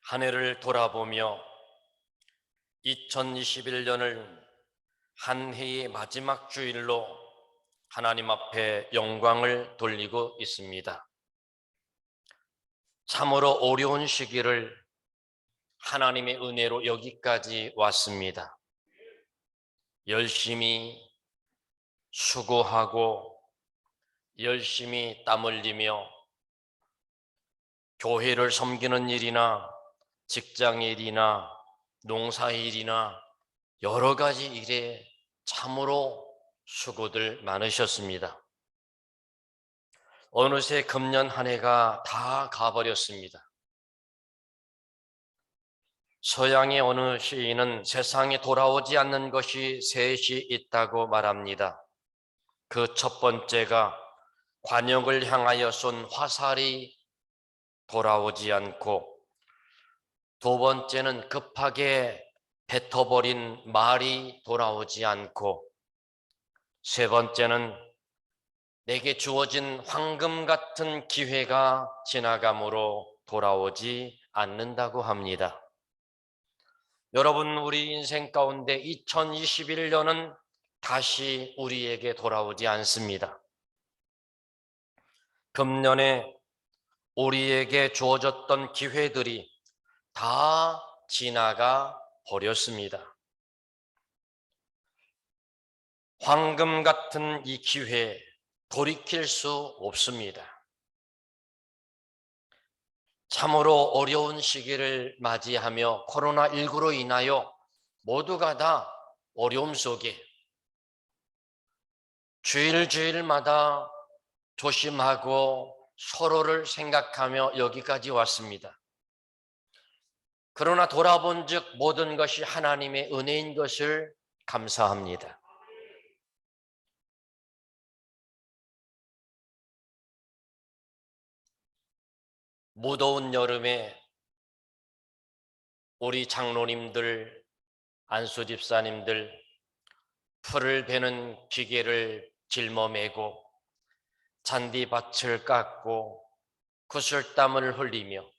한 해를 돌아보며 2021년을 한 해의 마지막 주일로 하나님 앞에 영광을 돌리고 있습니다. 참으로 어려운 시기를 하나님의 은혜로 여기까지 왔습니다. 열심히 수고하고 열심히 땀 흘리며 교회를 섬기는 일이나 직장 일이나 농사 일이나 여러 가지 일에 참으로 수고들 많으셨습니다. 어느새 금년 한 해가 다 가버렸습니다. 서양의 어느 시인은 세상에 돌아오지 않는 것이 셋이 있다고 말합니다. 그 첫 번째가 관역을 향하여 쏜 화살이 돌아오지 않고, 두 번째는 급하게 뱉어버린 말이 돌아오지 않고, 세 번째는 내게 주어진 황금 같은 기회가 지나감으로 돌아오지 않는다고 합니다. 여러분, 우리 인생 가운데 2021년은 다시 우리에게 돌아오지 않습니다. 금년에 우리에게 주어졌던 기회들이 다 지나가 버렸습니다. 황금 같은 이 기회 돌이킬 수 없습니다. 참으로 어려운 시기를 맞이하며 코로나19로 인하여 모두가 다 어려움 속에 주일마다 조심하고 서로를 생각하며 여기까지 왔습니다. 그러나 돌아본 즉 모든 것이 하나님의 은혜인 것을 감사합니다. 무더운 여름에 우리 장로님들, 안수 집사님들 풀을 베는 기계를 짊어매고 잔디밭을 깎고 구슬땀을 흘리며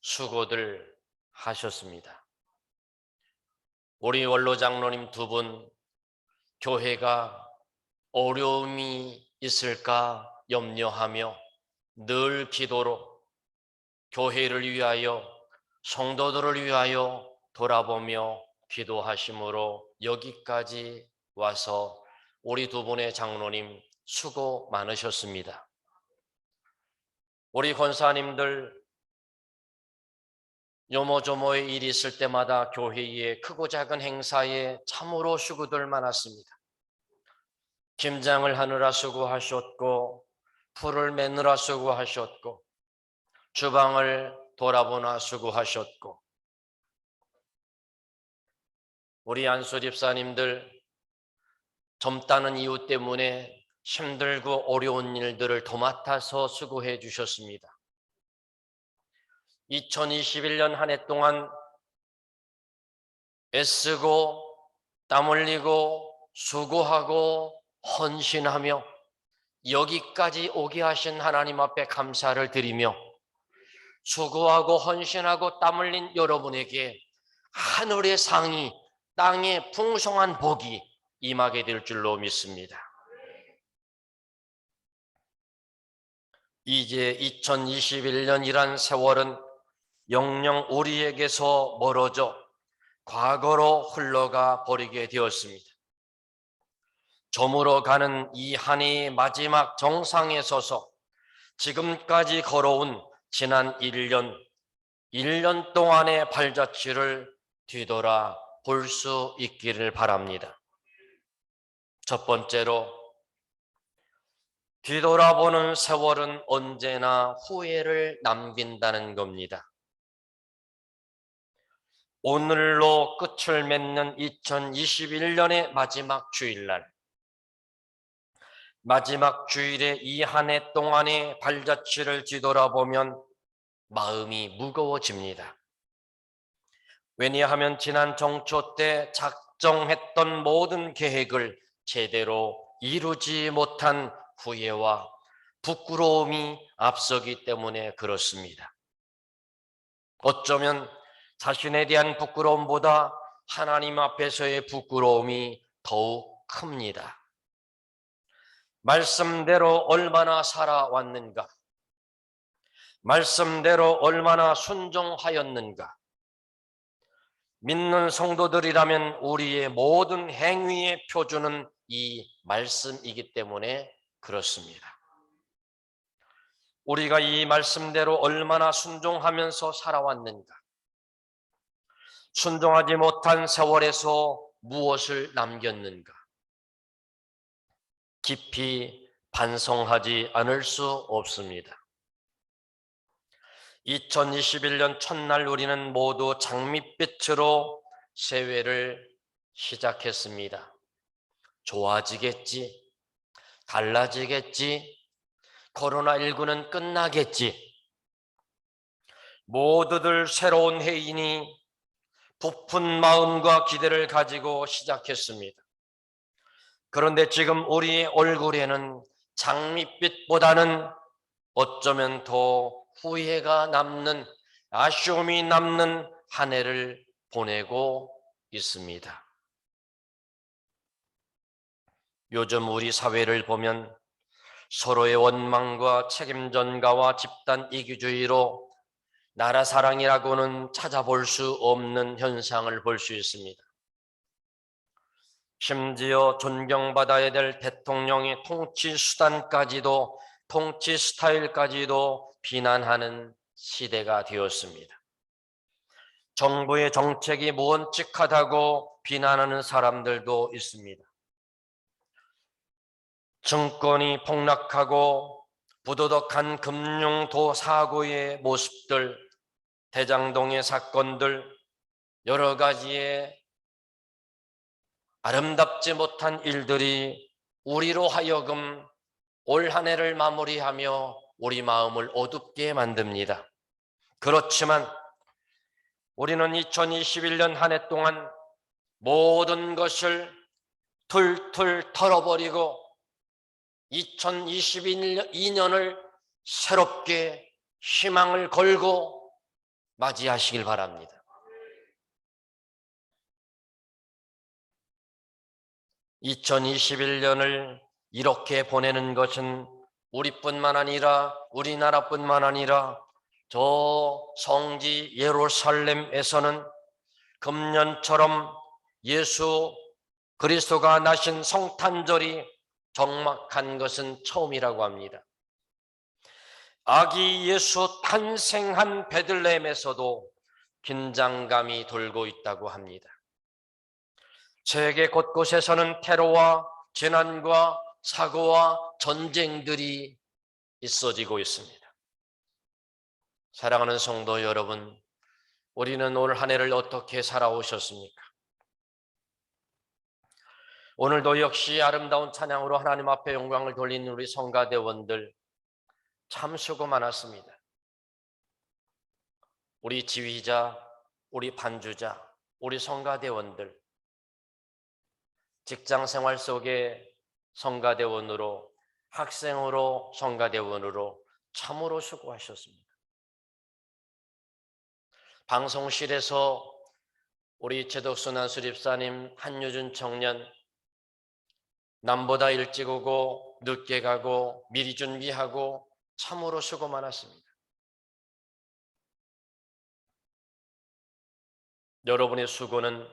수고들 하셨습니다. 우리 원로 장로님 두 분, 교회가 어려움이 있을까 염려하며 늘 기도로 교회를 위하여 성도들을 위하여 돌아보며 기도하심으로 여기까지 와서 우리 두 분의 장로님 수고 많으셨습니다. 우리 권사님들 요모조모의 일이 있을 때마다 교회에 크고 작은 행사에 참으로 수고들 많았습니다. 김장을 하느라 수고하셨고, 풀을 매느라 수고하셨고, 주방을 돌아보나 수고하셨고, 우리 안수 집사님들 젊다는 이유 때문에 힘들고 어려운 일들을 도맡아서 수고해 주셨습니다. 2021년 한 해 동안 애쓰고 땀 흘리고 수고하고 헌신하며 여기까지 오게 하신 하나님 앞에 감사를 드리며, 수고하고 헌신하고 땀 흘린 여러분에게 하늘의 상이, 땅의 풍성한 복이 임하게 될 줄로 믿습니다. 이제 2021년이란 세월은 영영 우리에게서 멀어져 과거로 흘러가 버리게 되었습니다. 저물어 가는 이 한 해의 마지막 정상에 서서 지금까지 걸어온 지난 1년 동안의 발자취를 뒤돌아 볼 수 있기를 바랍니다. 첫 번째로, 뒤돌아보는 세월은 언제나 후회를 남긴다는 겁니다. 오늘로 끝을 맺는 2021년의 마지막 주일날, 마지막 주일에 이 한 해 동안의 발자취를 뒤돌아보면 마음이 무거워집니다. 왜냐하면 지난 정초 때 작정했던 모든 계획을 제대로 이루지 못한 후회와 부끄러움이 앞서기 때문에 그렇습니다. 어쩌면 자신에 대한 부끄러움보다 하나님 앞에서의 부끄러움이 더욱 큽니다. 말씀대로 얼마나 살아왔는가? 말씀대로 얼마나 순종하였는가? 믿는 성도들이라면 우리의 모든 행위의 표준은 이 말씀이기 때문에 그렇습니다. 우리가 이 말씀대로 얼마나 순종하면서 살아왔는가? 순종하지 못한 세월에서 무엇을 남겼는가? 깊이 반성하지 않을 수 없습니다. 2021년 첫날 우리는 모두 장밋빛으로 새해를 시작했습니다. 좋아지겠지, 달라지겠지, 코로나19는 끝나겠지. 모두들 새로운 해이니 부푼 마음과 기대를 가지고 시작했습니다. 그런데 지금 우리의 얼굴에는 장밋빛보다는 어쩌면 더 후회가 남는, 아쉬움이 남는 한 해를 보내고 있습니다. 요즘 우리 사회를 보면 서로의 원망과 책임 전가와 집단 이기주의로 나라 사랑이라고는 찾아볼 수 없는 현상을 볼 수 있습니다. 심지어 존경받아야 될 대통령의 통치 수단까지도, 통치 스타일까지도 비난하는 시대가 되었습니다. 정부의 정책이 무언측하다고 비난하는 사람들도 있습니다. 증권이 폭락하고 부도덕한 금융도 사고의 모습들, 대장동의 사건들, 여러 가지의 아름답지 못한 일들이 우리로 하여금 올 한 해를 마무리하며 우리 마음을 어둡게 만듭니다. 그렇지만 우리는 2021년 한 해 동안 모든 것을 툴툴 털어버리고 2022년을 새롭게 희망을 걸고 맞이하시길 바랍니다. 2021년을 이렇게 보내는 것은 우리뿐만 아니라, 우리나라뿐만 아니라 저 성지 예루살렘에서는 금년처럼 예수 그리스도가 나신 성탄절이 정막한 것은 처음이라고 합니다. 아기 예수 탄생한 베들레헴에서도 긴장감이 돌고 있다고 합니다. 세계 곳곳에서는 테러와 재난과 사고와 전쟁들이 있어지고 있습니다. 사랑하는 성도 여러분, 우리는 올 한 해를 어떻게 살아오셨습니까? 오늘도 역시 아름다운 찬양으로 하나님 앞에 영광을 돌리는 우리 성가대원들 참 수고 많았습니다. 우리 지휘자, 우리 반주자, 우리 성가대원들, 직장 생활 속에 성가대원으로, 학생으로, 성가대원으로 참으로 수고하셨습니다. 방송실에서 우리 최덕수 난수집사님, 한유준 청년, 남보다 일찍 오고 늦게 가고 미리 준비하고 참으로 수고 많았습니다. 여러분의 수고는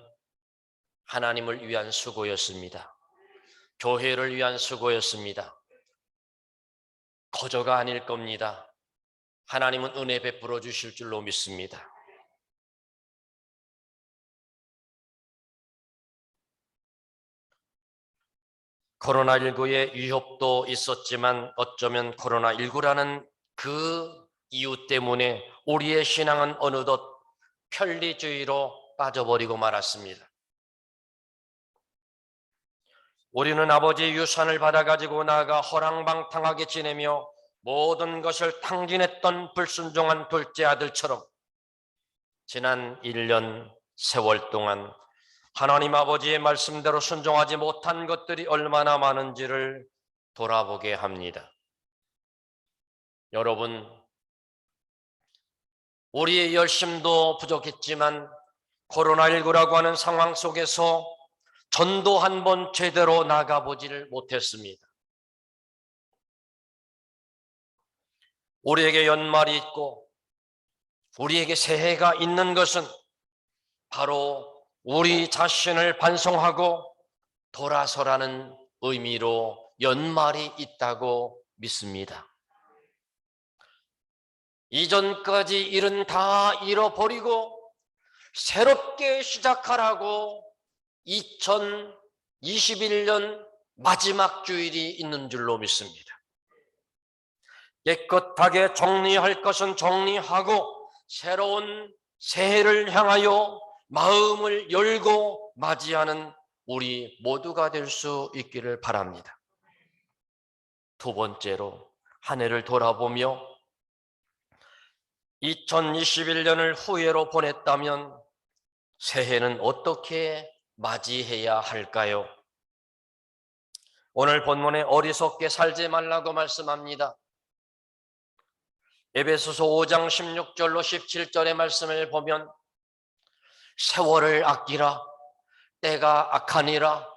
하나님을 위한 수고였습니다. 교회를 위한 수고였습니다. 거저가 아닐 겁니다. 하나님은 은혜 베풀어 주실 줄로 믿습니다. 코로나19의 위협도 있었지만 어쩌면 코로나19라는 그 이유 때문에 우리의 신앙은 어느덧 편리주의로 빠져버리고 말았습니다. 우리는 아버지의 유산을 받아가지고 나아가 허랑방탕하게 지내며 모든 것을 탕진했던 불순종한 둘째 아들처럼 지난 1년 세월 동안 하나님 아버지의 말씀대로 순종하지 못한 것들이 얼마나 많은지를 돌아보게 합니다. 여러분, 우리의 열심도 부족했지만 코로나19라고 하는 상황 속에서 전도 한 번 제대로 나가보지를 못했습니다. 우리에게 연말이 있고 우리에게 새해가 있는 것은 바로 우리 자신을 반성하고 돌아서라는 의미로 연말이 있다고 믿습니다. 이전까지 일은 다 잃어버리고 새롭게 시작하라고 2021년 마지막 주일이 있는 줄로 믿습니다. 깨끗하게 정리할 것은 정리하고 새로운 새해를 향하여 마음을 열고 맞이하는 우리 모두가 될 수 있기를 바랍니다. 두 번째로 한 해를 돌아보며 2021년을 후회로 보냈다면 새해는 어떻게 맞이해야 할까요? 오늘 본문에 어리석게 살지 말라고 말씀합니다. 에베소서 5장 16절로 17절의 말씀을 보면 세월을 아끼라 때가 악하니라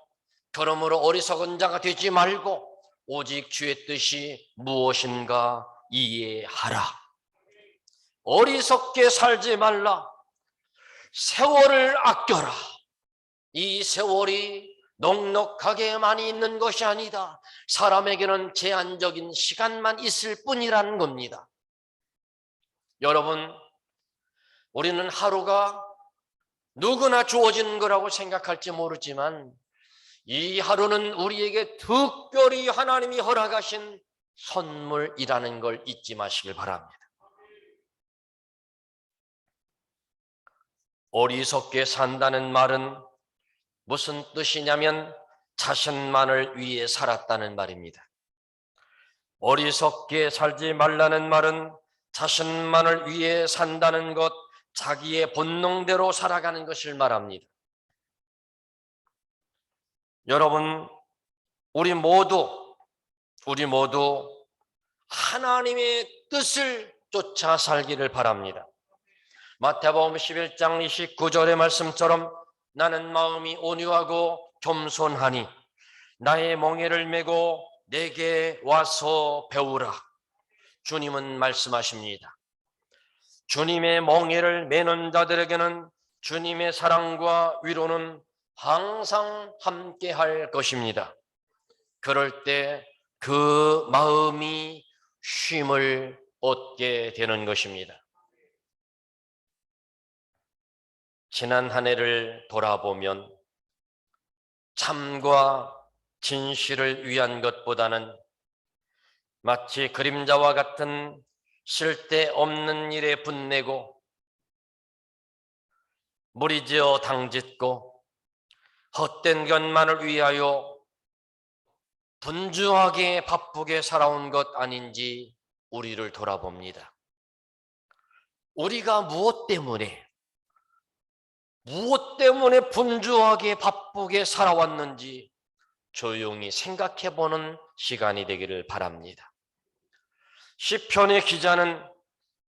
그러므로 어리석은 자가 되지 말고 오직 주의 뜻이 무엇인가 이해하라. 어리석게 살지 말라. 세월을 아껴라. 이 세월이 넉넉하게 많이 있는 것이 아니다. 사람에게는 제한적인 시간만 있을 뿐이라는 겁니다. 여러분, 우리는 하루가 누구나 주어진 거라고 생각할지 모르지만 이 하루는 우리에게 특별히 하나님이 허락하신 선물이라는 걸 잊지 마시길 바랍니다. 어리석게 산다는 말은 무슨 뜻이냐면 자신만을 위해 살았다는 말입니다. 어리석게 살지 말라는 말은 자신만을 위해 산다는 것, 자기의 본능대로 살아가는 것을 말합니다. 여러분, 우리 모두 하나님의 뜻을 쫓아 살기를 바랍니다. 마태복음 11장 29절의 말씀처럼 나는 마음이 온유하고 겸손하니 나의 멍에를 메고 내게 와서 배우라. 주님은 말씀하십니다. 주님의 멍에를 메는 자들에게는 주님의 사랑과 위로는 항상 함께 할 것입니다. 그럴 때 그 마음이 쉼을 얻게 되는 것입니다. 지난 한 해를 돌아보면 참과 진실을 위한 것보다는 마치 그림자와 같은 쓸데없는 일에 분내고 무리지어 당짓고 헛된 것만을 위하여 분주하게 바쁘게 살아온 것 아닌지 우리를 돌아봅니다. 우리가 무엇 때문에 분주하게 바쁘게 살아왔는지 조용히 생각해보는 시간이 되기를 바랍니다. 시편의 기자는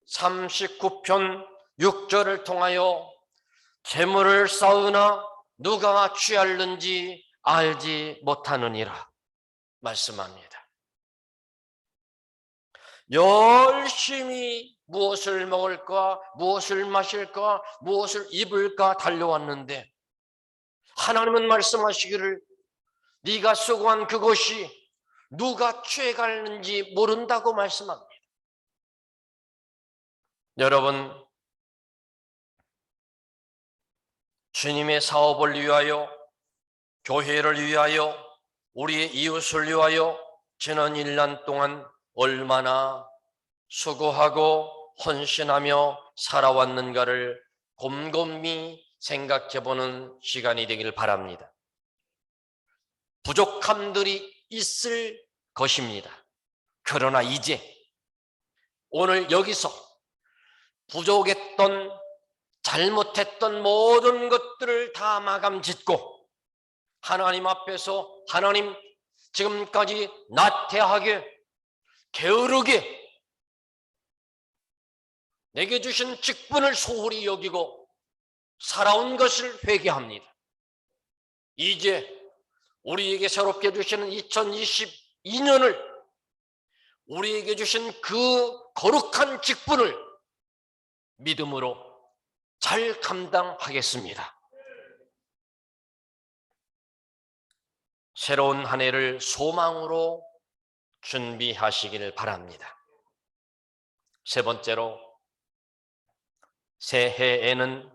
39편 6절을 통하여 재물을 쌓으나 누가 취하는지 알지 못하느니라 말씀합니다. 열심히 무엇을 먹을까, 무엇을 마실까, 무엇을 입을까 달려왔는데 하나님은 말씀하시기를 네가 수고한 그것이 누가 취해가는지 모른다고 말씀합니다. 여러분, 주님의 사업을 위하여, 교회를 위하여, 우리의 이웃을 위하여 지난 1년 동안 얼마나 수고하고 헌신하며 살아왔는가를 곰곰이 생각해보는 시간이 되길 바랍니다. 부족함들이 있을 것입니다. 그러나 이제 오늘 여기서 부족했던, 잘못했던 모든 것들을 다 마감 짓고 하나님 앞에서 하나님 지금까지 나태하게 게으르게 내게 주신 직분을 소홀히 여기고 살아온 것을 회개합니다. 이제 우리에게 새롭게 주시는 2022년을, 우리에게 주신 그 거룩한 직분을 믿음으로 잘 감당하겠습니다. 새로운 한 해를 소망으로 준비하시기를 바랍니다. 세 번째로, 새해에는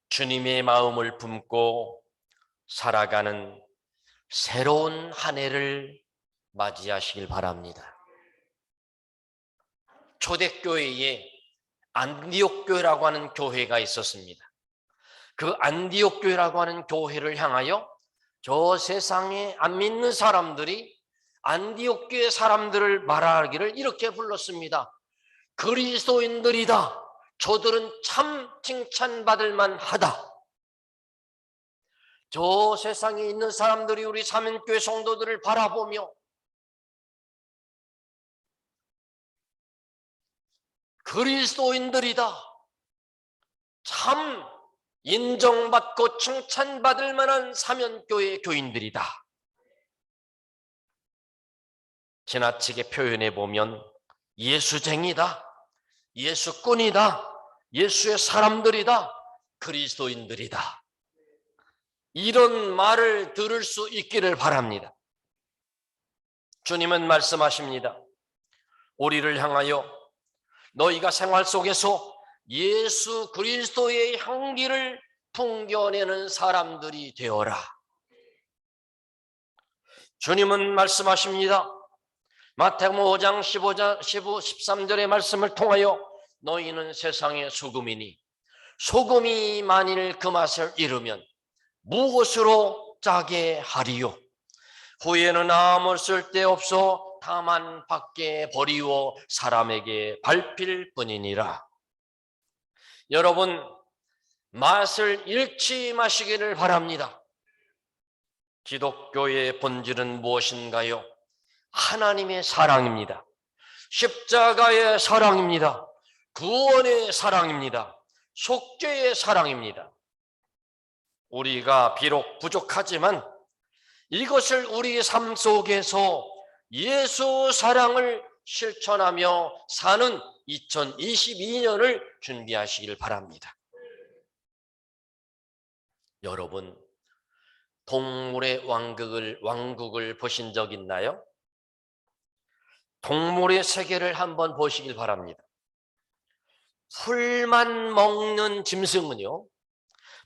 주님의 마음을 품고 살아가는 새로운 한 해를 맞이하시길 바랍니다. 초대교회에 안디옥 교회라고 하는 교회가 있었습니다. 그 안디옥 교회라고 하는 교회를 향하여 저 세상에 안 믿는 사람들이 안디옥 교회 사람들을 말하기를 이렇게 불렀습니다. 그리스도인들이다. 저들은 참 칭찬받을 만하다. 저 세상에 있는 사람들이 우리 사면교회 성도들을 바라보며 그리스도인들이다. 참 인정받고 칭찬받을 만한 사면교회 교인들이다. 지나치게 표현해 보면 예수쟁이다, 예수꾼이다, 예수의 사람들이다, 그리스도인들이다. 이런 말을 들을 수 있기를 바랍니다. 주님은 말씀하십니다. 우리를 향하여 너희가 생활 속에서 예수 그리스도의 향기를 풍겨내는 사람들이 되어라. 주님은 말씀하십니다. 마태복음 5장 13절의 말씀을 통하여 너희는 세상의 소금이니 소금이 만일 그 맛을 잃으면 무엇으로 짜게 하리요? 후에는 아무 쓸데없어 다만 밖에 버리워 사람에게 밟힐 뿐이니라. 여러분, 맛을 잃지 마시기를 바랍니다. 기독교의 본질은 무엇인가요? 하나님의 사랑입니다. 십자가의 사랑입니다. 구원의 사랑입니다. 속죄의 사랑입니다. 우리가 비록 부족하지만 이것을 우리 삶 속에서 예수 사랑을 실천하며 사는 2022년을 준비하시길 바랍니다. 여러분, 동물의 왕국을 보신 적 있나요? 동물의 세계를 한번 보시길 바랍니다. 풀만 먹는 짐승은요,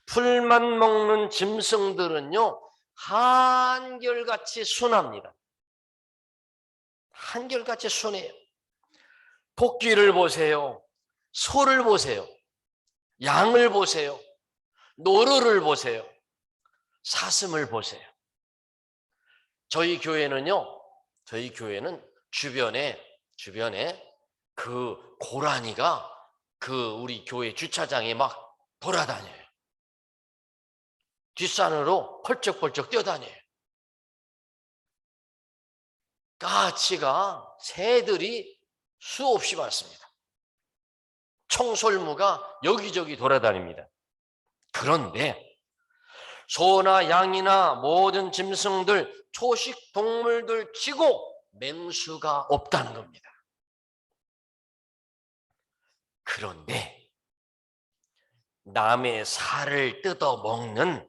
풀만 먹는 짐승들은요, 한결같이 순합니다. 한결같이 순해요. 토끼를 보세요. 소를 보세요. 양을 보세요. 노루를 보세요. 사슴을 보세요. 저희 교회는 주변에 그 고라니가 그 우리 교회 주차장에 막 돌아다녀요. 뒷산으로 펄쩍펄쩍 뛰어다녀요. 까치가 새들이 수없이 많습니다. 청설모가 여기저기 돌아다닙니다. 그런데 소나 양이나 모든 짐승들, 초식 동물들 치고 맹수가 없다는 겁니다. 그런데 남의 살을 뜯어먹는,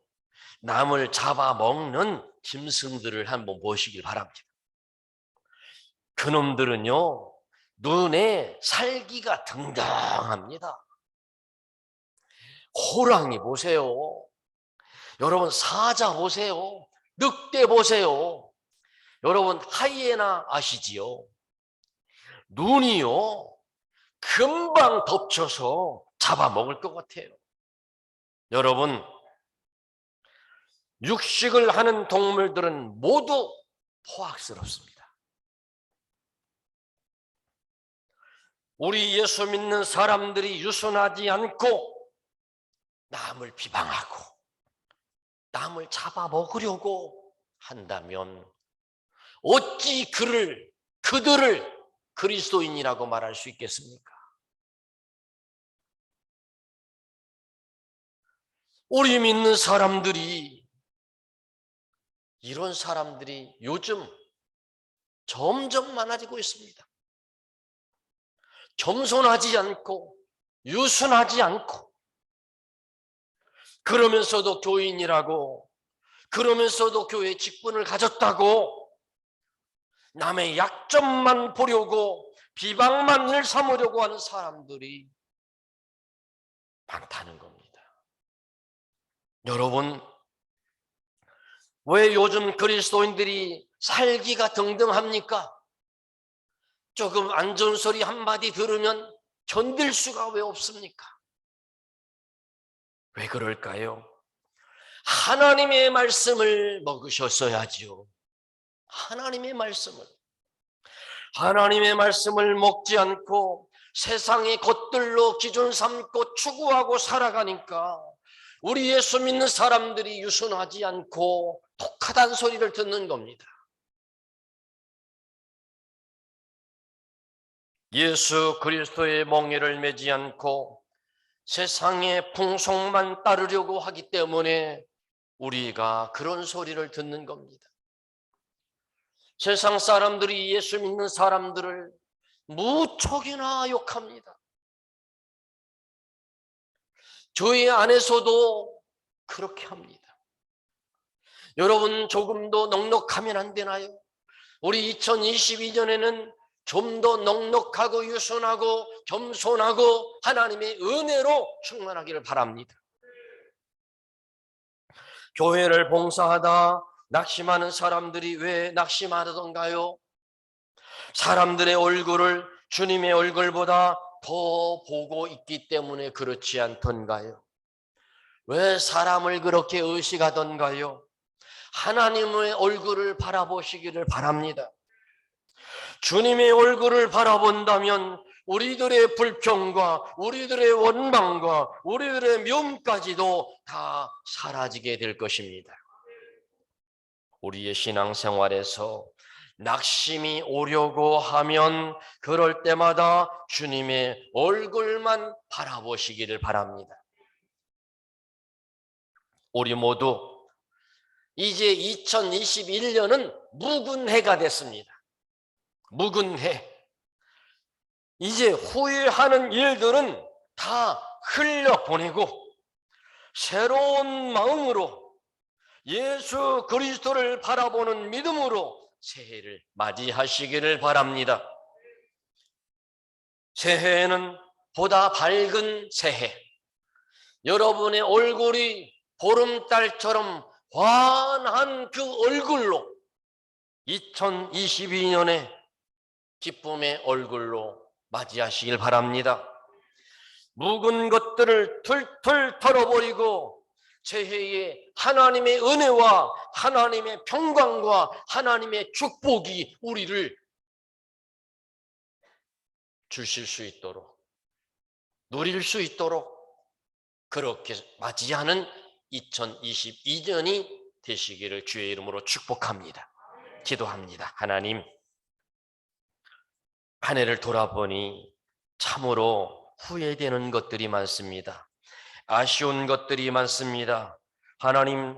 남을 잡아먹는 짐승들을 한번 보시길 바랍니다. 그놈들은요, 눈에 살기가 등등합니다. 호랑이 보세요. 여러분, 사자 보세요. 늑대 보세요. 여러분, 하이에나 아시지요? 눈이요, 금방 덮쳐서 잡아먹을 것 같아요. 여러분, 육식을 하는 동물들은 모두 포악스럽습니다. 우리 예수 믿는 사람들이 유순하지 않고 남을 비방하고 남을 잡아먹으려고 한다면 어찌 그들을 그리스도인이라고 말할 수 있겠습니까? 우리 믿는 사람들이, 이런 사람들이 요즘 점점 많아지고 있습니다. 겸손하지 않고 유순하지 않고, 그러면서도 교인이라고, 그러면서도 교회 직분을 가졌다고 남의 약점만 보려고 비방만 일 삼으려고 하는 사람들이 많다는 겁니다. 여러분, 왜 요즘 그리스도인들이 살기가 등등합니까? 조금 안 좋은 소리 한마디 들으면 견딜 수가 왜 없습니까? 왜 그럴까요? 하나님의 말씀을 먹으셨어야지요. 하나님의 말씀을 먹지 않고 세상의 것들로 기준 삼고 추구하고 살아가니까 우리 예수 믿는 사람들이 유순하지 않고 독하다는 소리를 듣는 겁니다. 예수 그리스도의 몽에를 매지 않고 세상의 풍속만 따르려고 하기 때문에 우리가 그런 소리를 듣는 겁니다. 세상 사람들이 예수 믿는 사람들을 무척이나 욕합니다. 교회 안에서도 그렇게 합니다. 여러분, 조금 더 넉넉하면 안 되나요? 우리 2022년에는 좀 더 넉넉하고 유순하고 겸손하고 하나님의 은혜로 충만하기를 바랍니다. 교회를 봉사하다 낙심하는 사람들이 왜 낙심하던가요? 사람들의 얼굴을 주님의 얼굴보다 더 보고 있기 때문에 그렇지 않던가요? 왜 사람을 그렇게 의식하던가요? 하나님의 얼굴을 바라보시기를 바랍니다. 주님의 얼굴을 바라본다면 우리들의 불평과 우리들의 원망과 우리들의 미움까지도 다 사라지게 될 것입니다. 우리의 신앙생활에서 낙심이 오려고 하면 그럴 때마다 주님의 얼굴만 바라보시기를 바랍니다. 우리 모두 이제 2021년은 묵은 해가 됐습니다. 묵은 해. 이제 후회하는 일들은 다 흘려보내고 새로운 마음으로 예수 그리스도를 바라보는 믿음으로 새해를 맞이하시기를 바랍니다. 새해에는 보다 밝은 새해, 여러분의 얼굴이 보름달처럼 환한 그 얼굴로 2022년에 기쁨의 얼굴로 맞이하시길 바랍니다. 묵은 것들을 툴툴 털어버리고 새해에 하나님의 은혜와 하나님의 평강과 하나님의 축복이 우리를 주실 수 있도록, 누릴 수 있도록 그렇게 맞이하는 2022년이 되시기를 주의 이름으로 축복합니다. 기도합니다. 하나님, 한 해를 돌아보니 참으로 후회되는 것들이 많습니다. 아쉬운 것들이 많습니다. 하나님,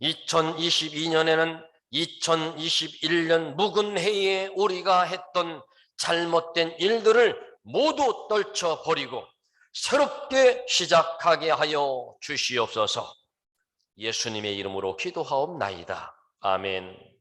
2022년에는 2021년 묵은 해에 우리가 했던 잘못된 일들을 모두 떨쳐버리고 새롭게 시작하게 하여 주시옵소서. 예수님의 이름으로 기도하옵나이다. 아멘.